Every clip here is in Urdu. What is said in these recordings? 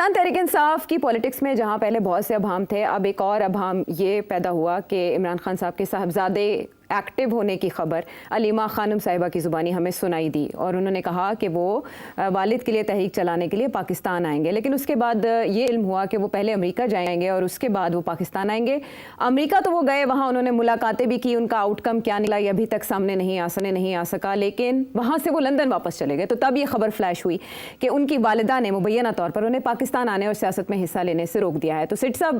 پاکستان تحریک انصاف کی پولیٹکس میں جہاں پہلے بہت سے ابہام تھے، اب ایک اور ابہام یہ پیدا ہوا کہ عمران خان صاحب کے صاحبزادے ایکٹیو ہونے کی خبر علیمہ خانم صاحبہ کی زبانی ہمیں سنائی دی، اور انہوں نے کہا کہ وہ والد کے لیے تحریک چلانے کے لیے پاکستان آئیں گے، لیکن اس کے بعد یہ علم ہوا کہ وہ پہلے امریکہ جائیں گے اور اس کے بعد وہ پاکستان آئیں گے۔ امریکہ تو وہ گئے، وہاں انہوں نے ملاقاتیں بھی کی، ان کا آؤٹ کم کیا نکلا یہ ابھی تک سامنے نہیں آ سکا، لیکن وہاں سے وہ لندن واپس چلے گئے۔ تو تب یہ خبر فلیش ہوئی کہ ان کی والدہ نے مبینہ طور پر انہیں پاکستان آنے اور سیاست میں حصہ لینے سے روک دیا ہے۔ تو سٹ صاحب،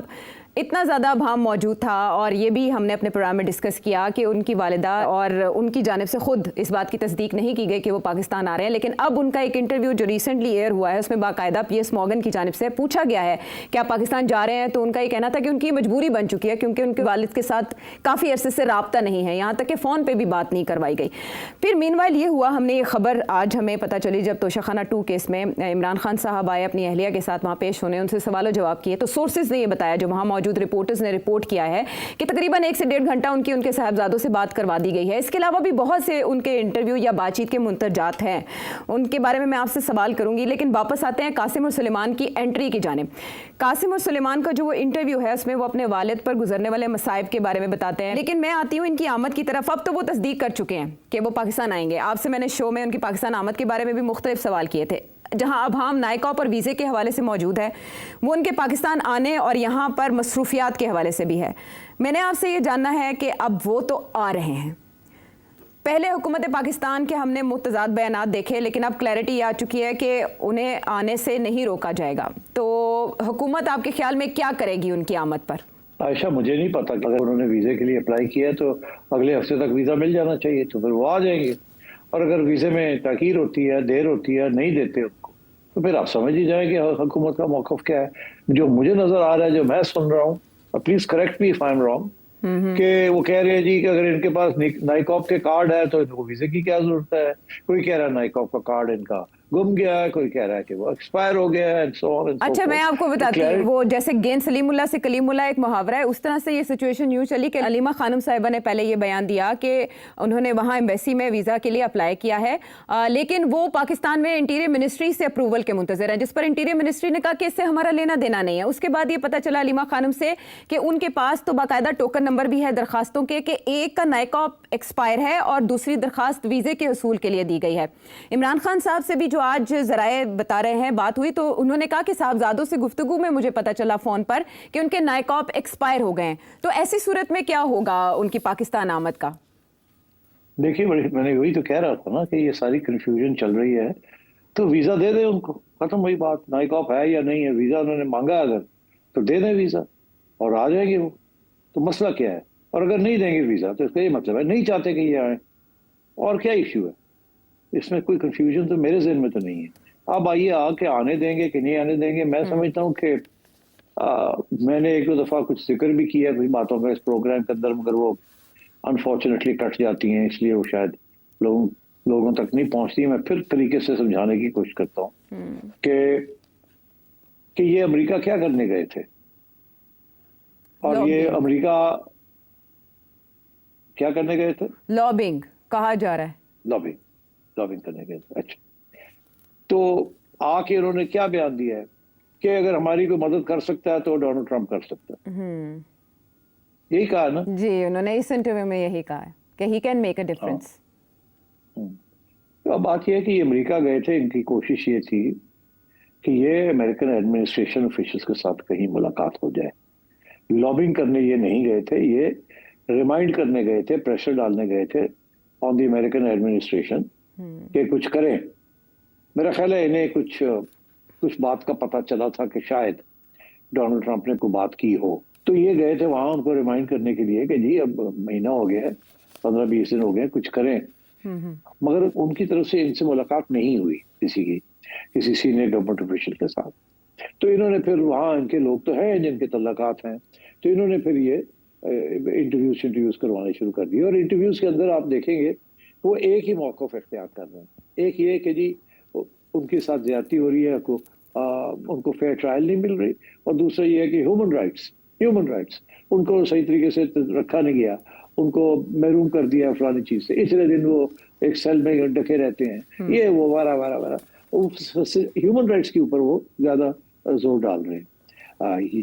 اتنا زیادہ ابہام موجود تھا، اور یہ بھی ہم نے اپنے پروگرام میں ڈسکس کیا کہ ان کی والدہ اور ان کی جانب سے خود اس بات کی تصدیق نہیں کی گئی کہ وہ پاکستان آ رہے ہیں، لیکن اب ان کا ایک انٹرویو جو ریسنٹلی ایئر ہوا ہے اس میں باقاعدہ پی ایس مورگن کی جانب سے پوچھا گیا ہے کہ آپ پاکستان جا رہے ہیں، تو ان کا یہ کہنا تھا کہ ان کی مجبوری بن چکی ہے کیونکہ ان کے والد کے ساتھ کافی عرصے سے رابطہ نہیں ہے، یہاں تک کہ فون پہ بھی بات نہیں کروائی گئی۔ پھر مین وائل یہ ہوا، ہم نے یہ خبر آج ہمیں پتہ چلی جب توشہ خانہ 2 کیس میں عمران خان صاحب آئے اپنی اہلیہ کے ساتھ وہاں پیش ہونے، ان سے سوال و جواب کیے، تو سورسز نے یہ بتایا، جو وہاں موجود رپورٹرز نے رپورٹ کیا ہے کہ تقریباً 1 سے 1.5 گھنٹہ ان کے صاحبزادوں سے بات کروا دی گئی ہے۔ اس کے علاوہ بھی بہت سے ان کے انٹرویو یا بات چیت کے منتجات ہیں، ان کے بارے میں آپ سے سوال کروں گی، لیکن واپس آتے ہیں قاسم اور سلیمان کی انٹری کی جانب۔ قاسم اور سلیمان کا جو وہ انٹرویو ہے اس میں وہ اپنے والد پر گزرنے والے مصائب کے بارے میں بتاتے ہیں، لیکن میں آتی ہوں ان کی آمد کی طرف۔ اب تو وہ تصدیق کر چکے ہیں کہ وہ پاکستان آئیں گے۔ آپ سے میں نے شو میں ان کی پاکستان آمد کے بارے میں بھی مختلف سوال کیے تھے، جہاں ابہام نائکاپ اور ویزے کے حوالے سے موجود ہے، وہ ان کے پاکستان آنے اور یہاں پر مصروفیات کے حوالے سے بھی ہے۔ میں نے آپ سے یہ جاننا ہے کہ اب وہ تو آ رہے ہیں، پہلے حکومت پاکستان کے ہم نے متضاد بیانات دیکھے، لیکن اب کلیئرٹی آ چکی ہے کہ انہیں آنے سے نہیں روکا جائے گا، تو حکومت آپ کے خیال میں کیا کرے گی ان کی آمد پر؟ عائشہ، مجھے نہیں پتا، اگر انہوں نے ویزے کے لیے اپلائی کیا ہے تو اگلے ہفتے تک ویزا مل جانا چاہیے، تو پھر وہ آ جائیں گے، اور اگر ویزے میں تاخیر ہوتی ہے، دیر ہوتی ہے، نہیں دیتے ان کو، تو پھر آپ سمجھ ہی جائیں کہ حکومت کا موقف کیا ہے۔ جو مجھے نظر آ رہا ہے، جو میں سن رہا ہوں، please correct me if I am wrong, کہ وہ کہہ رہے ہیں جی کہ اگر ان کے پاس نائکاپ کے کارڈ ہے تو ان کو ویزے کی کیا ضرورت ہے۔ کوئی کہہ رہا ہے نائکاپ کا کارڈ ان کا گم گیا ہے، کوئی کہہ رہا ہے کہ وہ ایکسپائر ہو گیا ہے۔ اچھا، میں آپ کو بتاتی ہوں، وہ جیسے گین سلیم اللہ سے کلیم اللہ ایک محاورہ ہے، اس طرح سے یہ سچویشن یوں چلی کہ علیمہ خانم صاحبہ نے پہلے یہ بیان دیا کہ انہوں نے وہاں ایمبیسی میں ویزا کے لیے اپلائی کیا ہے، لیکن وہ پاکستان میں انٹیریئر منسٹری سے اپروول کے منتظر ہیں، جس پر انٹیریئر منسٹری نے کہا کہ اس سے ہمارا لینا دینا نہیں ہے۔ اس کے بعد یہ پتہ چلا علیمہ خانم سے کہ ان کے پاس تو باقاعدہ ٹوکن نمبر بھی ہے درخواستوں کے، کہ ایک کا نائکاپ ایکسپائر ہے اور دوسری درخواست ویزے کے حصول کے لیے دی گئی ہے۔ عمران خان صاحب سے بھی جو آج ذرائع بتا رہے ہیں بات ہوئی، تو انہوں نے کہا کہ صاحبزادوں سے گفتگو میں مجھے پتا چلا فون پر کہ ان کے نائکاپ ایکسپائر ہو گئے ہیں، تو ایسی صورت میں کیا ہوگا ان کی پاکستان آمد کا؟ دیکھیے، میں نے وہی تو کہہ رہا تھا نا کہ یہ ساری کنفیوژن چل رہی ہے، تو ویزا دے دیں ان کو، ختم وہی بات۔ نائکاپ ہے یا نہیں ہے، ویزا انہوں نے مانگا اگر تو دے دیں ویزا اور آ جائیں گے وہ، تو مسئلہ کیا ہے؟ اور اگر نہیں دیں گے ویزا تو اس کا یہ مطلب ہے نہیں چاہتے کہ یہ آئیں، اور کیا ایشو ہے اس میں؟ کوئی کنفیوژن تو میرے ذہن میں تو نہیں ہے۔ اب آئیے آ کے آنے دیں گے کہ نہیں آنے دیں گے، میں سمجھتا ہوں کہ میں نے 1-2 دفعہ کچھ ذکر بھی کیا کچھ باتوں کا اس پروگرام کے اندر، مگر وہ انفارچونیٹلی کٹ جاتی ہیں، اس لیے وہ شاید لوگوں تک نہیں پہنچتی۔ میں پھر طریقے سے سمجھانے کی کوشش کرتا ہوں کہ یہ امریکہ کیا کرنے گئے تھے، اور یہ امریکہ کیا کرنے گئے تھے؟ لابنگ کہا جا رہا ہے، لابنگ کرنے گئے تھے۔ اچھا، تو آ کے انہوں نے کیا بیان دیا ہے کہ اگر ہماری کوئی مدد کر سکتا ہے تو ڈونلڈ ٹرمپ کر سکتا ہے، یہی کہا نا جی؟ انہوں نے اس انٹرویو میں یہی کہا ہے کہ he can make a difference. اب بات یہ ہے کہ یہ امریکہ گئے تھے، ان کی کوشش یہ تھی کہ یہ امریکن ایڈمنسٹریشن آفیشلز کے ساتھ کہیں ملاقات ہو جائے۔ لابنگ کرنے یہ نہیں گئے تھے، یہ ریمائنڈ کرنے گئے تھے، پریشر ڈالنے گئے تھے آن دی امریکن ایڈمنسٹریشن کہ کچھ کریں۔ میرا خیال ہے انہیں کچھ بات کا پتہ چلا تھا کہ شاید ڈونلڈ ٹرمپ نے کوئی بات کی ہو، تو یہ گئے تھے وہاں ان کو ریمائنڈ کرنے کے لیے کہ جی اب مہینہ ہو گیا ہے، 15-20 دن ہو گئے، کچھ کریں۔ مگر ان کی طرف سے ان سے ملاقات نہیں ہوئی کسی سینئر گورنمنٹ آفیشل کے ساتھ۔ تو انہوں نے پھر وہاں ان کے لوگ تو ہیں جن کے تعلقات ہیں، تو انہوں نے پھر یہ انٹرویوز کروانے شروع کر دیے، اور انٹرویوز کے اندر آپ دیکھیں گے وہ ایک ہی موقف اختیار کر رہے ہیں۔ ایک یہ کہ جی ان کے ساتھ زیادتی ہو رہی ہے، ان کو فیئر ٹرائل نہیں مل رہی، اور دوسرا یہ ہے کہ ہیومن رائٹس ان کو صحیح طریقے سے رکھا نہیں گیا، ان کو محروم کر دیا فلانی چیز سے، اتنے دن وہ ایک سیل میں ڈکے رہتے ہیں، یہ وہ وارا ہیومن رائٹس کے اوپر وہ زیادہ زور ڈال رہے ہیں.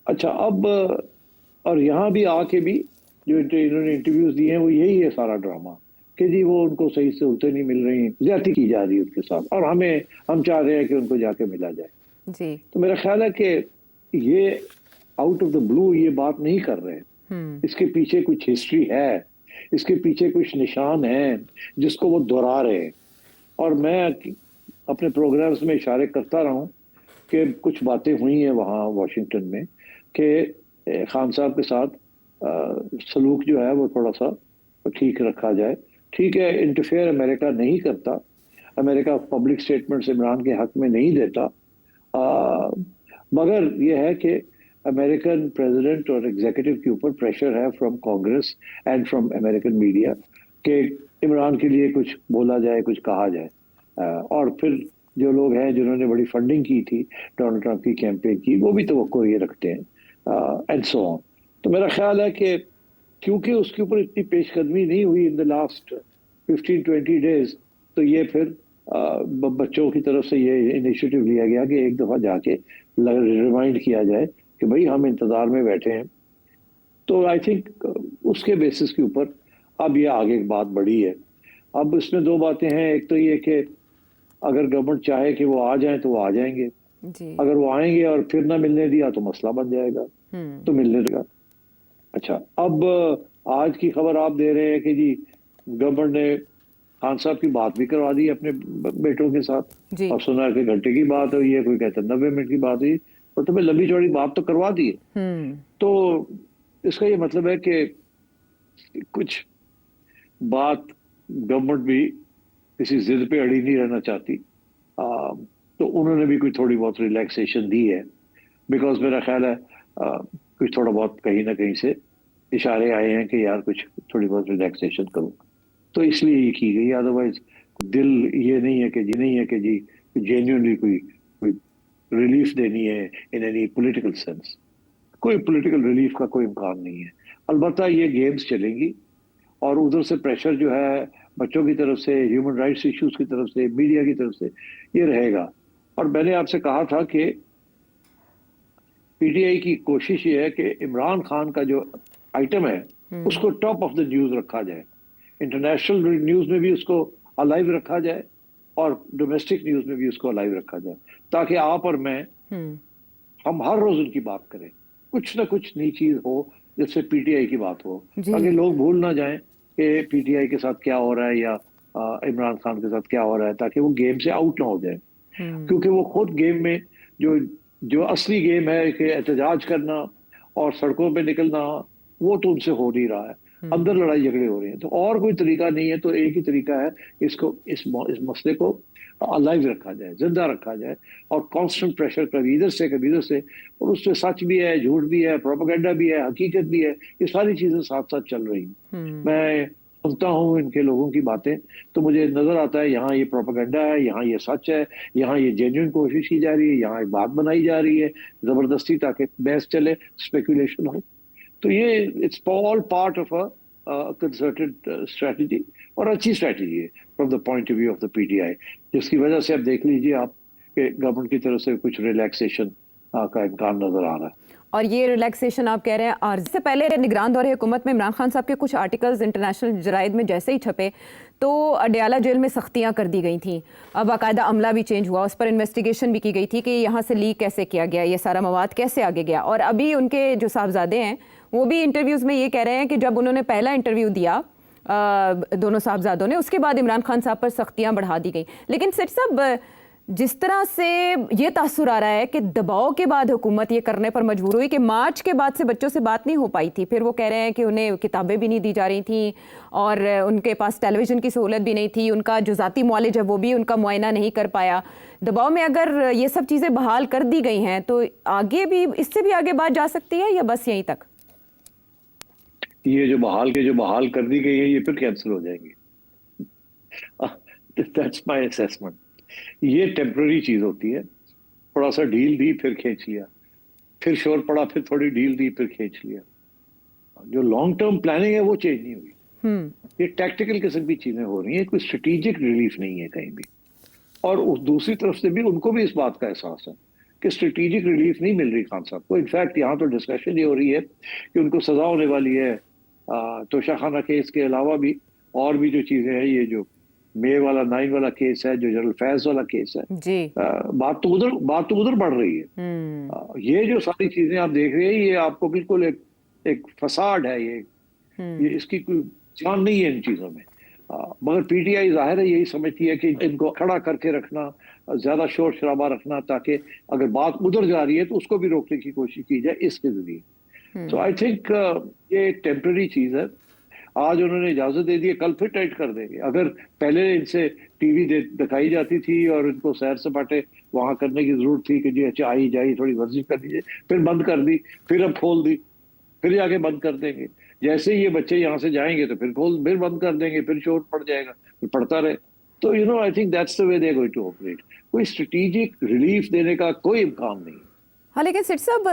اچھا اب اور یہاں بھی آ کے بھی جو انہوں نے انٹرویوز دیے ہیں وہ یہی ہے سارا ڈرامہ کہ جی وہ ان کو صحیح سہولتیں نہیں مل رہی, زیادتی کی جا رہی ہے ان کے ساتھ, اور ہم چاہ رہے ہیں کہ ان کو جا کے ملا جائے. جی تو میرا خیال ہے کہ یہ آؤٹ آف دا بلو یہ بات نہیں کر رہے, اس کے پیچھے کچھ ہسٹری ہے, اس کے پیچھے کچھ نشان ہیں جس کو وہ دہرا رہے ہیں. اور میں اپنے پروگرامز میں اشارے کرتا رہا ہوں کہ کچھ باتیں ہوئی ہیں وہاں واشنگٹن میں کہ خان صاحب کے ساتھ سلوک جو ہے وہ تھوڑا سا ٹھیک رکھا جائے. ٹھیک ہے, انٹرفیئر امریکہ نہیں کرتا, امریکہ پبلک سٹیٹمنٹس عمران کے حق میں نہیں دیتا, مگر یہ ہے کہ امریکن پریزیڈنٹ اور ایگزیکٹو کے اوپر پریشر ہے from Congress and from American media کہ عمران کے لیے کچھ بولا جائے, کچھ کہا جائے. اور پھر جو لوگ ہیں جنہوں نے بڑی فنڈنگ کی تھی ڈونلڈ ٹرمپ کی کیمپین کی, وہ بھی توقع یہ رکھتے ہیں اینڈ سو آن. تو میرا خیال ہے کہ کیونکہ اس کے اوپر اتنی پیش قدمی نہیں ہوئی ان دا لاسٹ 15-20 days, تو یہ پھر بچوں کی طرف سے یہ انیشیٹو لیا گیا کہ ایک دفعہ جا کے ریمائنڈ کیا جائے کہ بھائی ہم انتظار میں بیٹھے ہیں. تو آئی تھنک اس کے بیسس کے اوپر اب یہ آگے بات بڑھی ہے. اب اس میں دو باتیں ہیں, ایک تو یہ کہ اگر گورنمنٹ چاہے کہ وہ آ جائیں تو وہ آ جائیں گے, اگر وہ آئیں گے اور پھر نہ ملنے دیا تو مسئلہ بن جائے گا, تو ملنے دے گا. اچھا, اب آج کی خبر آپ دے رہے ہیں کہ جی گورنمنٹ نے خان صاحب کی بات بھی کروا دی اپنے بیٹوں کے ساتھ, اور سنا کہ گھنٹے کی بات ہوئی ہے, کوئی کہتا 90 منٹ کی بات ہوئی, اور تمہیں لمبی چوڑی بات تو کروا دی ہے. تو اس کا یہ مطلب ہے کہ کچھ بات گورنمنٹ بھی کسی ضد پہ اڑی نہیں رہنا چاہتی, تو انہوں نے بھی کوئی تھوڑی بہت ریلیکسیشن دی ہے, بیکاز میرا خیال ہے کچھ تھوڑا بہت کہیں نہ کہیں سے اشارے آئے ہیں کہ یار کچھ تھوڑی بہت ریلیکسیشن کرو, تو اس لیے یہ کی گئی. ادروائز دل یہ نہیں ہے کہ جی جینیونلی کوئی ریلیف دینی ہے ان اینی پولیٹیکل سینس. کوئی پولیٹیکل ریلیف کا کوئی امکان نہیں ہے. البتہ یہ گیمز چلیں گی, اور ادھر سے پریشر جو ہے بچوں کی طرف سے, ہیومن رائٹس ایشوز کی طرف سے, میڈیا کی طرف سے, یہ رہے گا. اور میں نے آپ سے کہا تھا کہ پی ٹی آئی کی کوشش یہ ہے کہ عمران خان کا جو آئٹم ہے اس کو ٹاپ آف دا نیوز رکھا جائے, انٹرنیشنل نیوز میں بھی اس کو الائیو رکھا جائے, اور ڈومیسٹک نیوز میں بھی اس کو الائیو رکھا جائے, تاکہ آپ اور میں ہم ہر روز ان کی بات کریں, کچھ نہ کچھ نئی چیز ہو جس سے پی ٹی آئی کی بات ہو, تاکہ لوگ بھول نہ جائیں کہ پی ٹی آئی کے ساتھ کیا ہو رہا ہے یا عمران خان کے ساتھ کیا ہو رہا ہے, تاکہ وہ گیم سے آؤٹ نہ ہو جائے. کیونکہ وہ خود گیم میں جو اصلی گیم ہے کہ احتجاج کرنا اور سڑکوں پہ نکلنا, وہ تو ان سے ہو نہیں رہا ہے, اندر لڑائی جھگڑے ہو رہے ہیں. تو اور کوئی طریقہ نہیں ہے, تو ایک ہی طریقہ ہے اس مسئلے کو الائیو رکھا جائے, زندہ رکھا جائے, اور کانسٹنٹ پریشر کبھی ادھر سے کبھی ادھر سے, اور اس میں سچ بھی ہے, جھوٹ بھی ہے, پروپیگنڈا بھی ہے, حقیقت بھی ہے, یہ ساری چیزیں ساتھ ساتھ چل رہی ہیں. میں سنتا ہوں ان کے لوگوں کی باتیں, تو مجھے نظر آتا ہے یہاں یہ پروپیگنڈا ہے, یہاں یہ سچ ہے, یہاں یہ جینیون کوشش کی جا رہی ہے, یہاں ایک بات بنائی جا رہی ہے زبردستی تاکہ بحث چلے, اسپیکولیشن ہو. تو یہ it's all part of concerted strategy, اور اچھی اسٹریٹجی ہے from the point of view of the P T I, جس کی وجہ سے اب دیکھ لیجیے آپ کہ گورنمنٹ کی طرف سے کچھ ریلیکسیشن کا امکان نظر آ رہا ہے. اور یہ ریلیکسیشن آپ کہہ رہے ہیں, اور اس سے پہلے نگران دور حکومت میں عمران خان صاحب کے کچھ آرٹیکلز انٹرنیشنل جرائد میں جیسے ہی چھپے تو اڈیالہ جیل میں سختیاں کر دی گئی تھیں, اب باقاعدہ عملہ بھی چینج ہوا, اس پر انویسٹیگیشن بھی کی گئی تھی کہ یہاں سے لیک کیسے کیا گیا, یہ سارا مواد کیسے آگے گیا. اور ابھی ان کے جو صاحبزادے ہیں وہ بھی انٹرویوز میں یہ کہہ رہے ہیں کہ جب انہوں نے پہلا انٹرویو دیا دونوں صاحبزادوں نے, اس کے بعد عمران خان صاحب پر سختیاں بڑھا دی گئیں. لیکن سیٹ صاحب, جس طرح سے یہ تاثر آ رہا ہے کہ دباؤ کے بعد حکومت یہ کرنے پر مجبور ہوئی کہ مارچ کے بعد سے بچوں سے بات نہیں ہو پائی تھی, پھر وہ کہہ رہے ہیں کہ انہیں کتابیں بھی نہیں دی جا رہی تھیں, اور ان کے پاس ٹیلی ویژن کی سہولت بھی نہیں تھی, ان کا جو ذاتی معالج ہے وہ بھی ان کا معائنہ نہیں کر پایا. دباؤ میں اگر یہ سب چیزیں بحال کر دی گئی ہیں تو آگے بھی اس سے بھی آگے بات جا سکتی ہے, یا بس یہیں تک؟ یہ جو بحال کر دی گئی ہے یہ پھر کینسل ہو جائیں گی. That's my assessment. یہ ٹیمپرری چیز ہوتی ہے, تھوڑا سا ڈھیل دی پھر کھینچ لیا, پھر شور پڑا پھر تھوڑی ڈھیل دی پھر کھینچ لیا. جو لانگ ٹرم پلاننگ ہے وہ چینج نہیں ہوئی, یہ ٹیکٹیکل قسم کی چیزیں ہو رہی ہیں, کوئی اسٹریٹجک ریلیف نہیں ہے کہیں بھی. اور دوسری طرف سے بھی ان کو بھی اس بات کا احساس ہے کہ اسٹریٹجک ریلیف نہیں مل رہی خان صاحب کو. انفیکٹ یہاں تو ڈسکشن یہ ہو رہی ہے کہ ان کو سزا ہونے والی ہے توشہ خانہ کیس کے علاوہ بھی اور بھی جو چیزیں ہیں, یہ جو مے والا 9 والا کیس ہے, جو جنرل فیض والا کیس ہے, جی بات تو ادھر بڑھ رہی ہے. یہ جو ساری چیزیں آپ دیکھ رہے ہیں یہ آپ کو بالکل ایک فساد ہے, یہ اس کی کوئی جان نہیں ہے ان چیزوں میں. مگر پی ٹی آئی ظاہر ہے یہی سمجھتی ہے کہ ان کو کھڑا کر کے رکھنا, زیادہ شور شرابہ رکھنا, تاکہ اگر بات ادھر جا رہی ہے تو اس کو بھی روکنے کی کوشش کی جائے اس کے ذریعے. سو آئی تھنک یہ ایک ٹیمپرری چیز ہے. آج انہوں نے اجازت دے دی, کل پھر ٹائٹ کر دیں گے. اگر پہلے ان سے ٹی وی دکھائی جاتی تھی اور ان کو سیر سپاٹے وہاں کرنے کی ضرورت تھی کہ جی اچھا آئی جائی تھوڑی ورزش کر دیجیے, پھر بند کر دی, پھر اب کھول دی, پھر جا کے بند کر دیں گے. جیسے یہ بچے یہاں سے جائیں گے تو پھر بند کر دیں گے, پھر شور پڑ جائے گا, پھر پڑتا رہے. تو I think that's the way they are going to operate. کوئی اسٹریٹجک ریلیف دینے کا کوئی امکان نہیں. ہاں لیکن سٹ صاحب